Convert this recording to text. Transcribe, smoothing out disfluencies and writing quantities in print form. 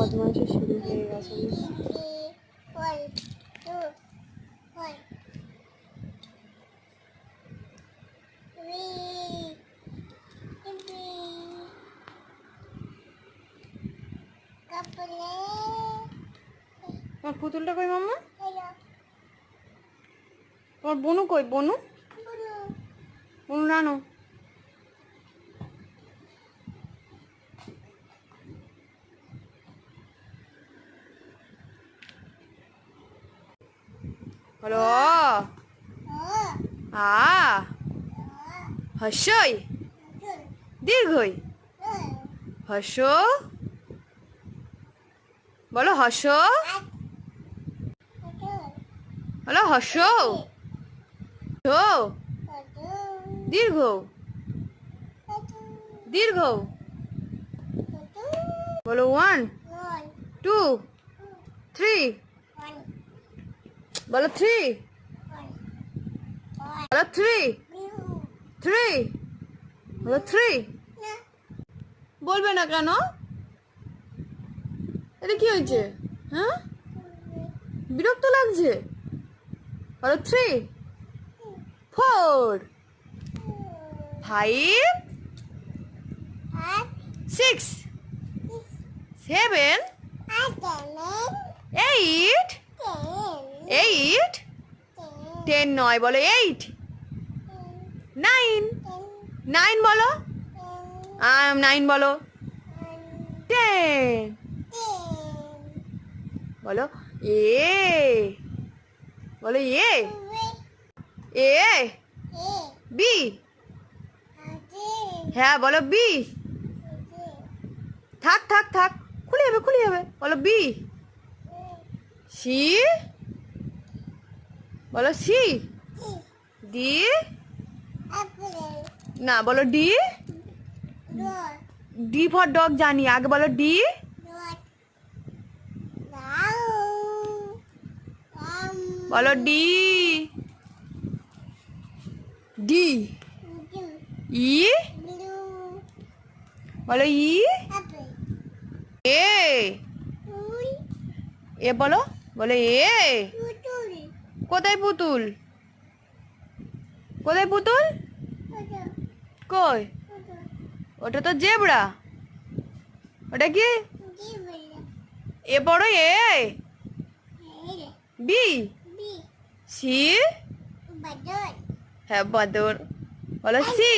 বদমাইশি শুরু হয়ে গেছে। তোমার পুতুলটা কই মাম্মা? তোমার বনু কই? বনু বনু রানো হলো আ হস্যই দীর্ঘই হস্য বলো হস্য বলো হস্য দীর্ঘ দীর্ঘ বলো 1 2 3 বলো 3 বলো 3 3 বলো 3 বলবে না কেন? এটা কি হয়েছে? হ্যাঁ, বিরক্ত লাগছে? বলো 3 4 5 6 7 8 8 10 নয় বলো 8 9 9 বলো 9 বলো 10 বলো এ বলো এ এ বি হ্যাঁ বলো বি থাক থাক থাক খুলে যাবে খুলে যাবে বলো বি সি বলো সি ডি না বলো ডি ডি ফর ডগ জানি আগে বলো ডি বলো ডি ডি ই বলো ই এ এ বলো বলো এ কোথায় পুতুল কোথায় পুতুল কই ওটা তো জেব্রা ওটা কি এ বড় এ বি সি হ্যাঁ বাদর বলো সি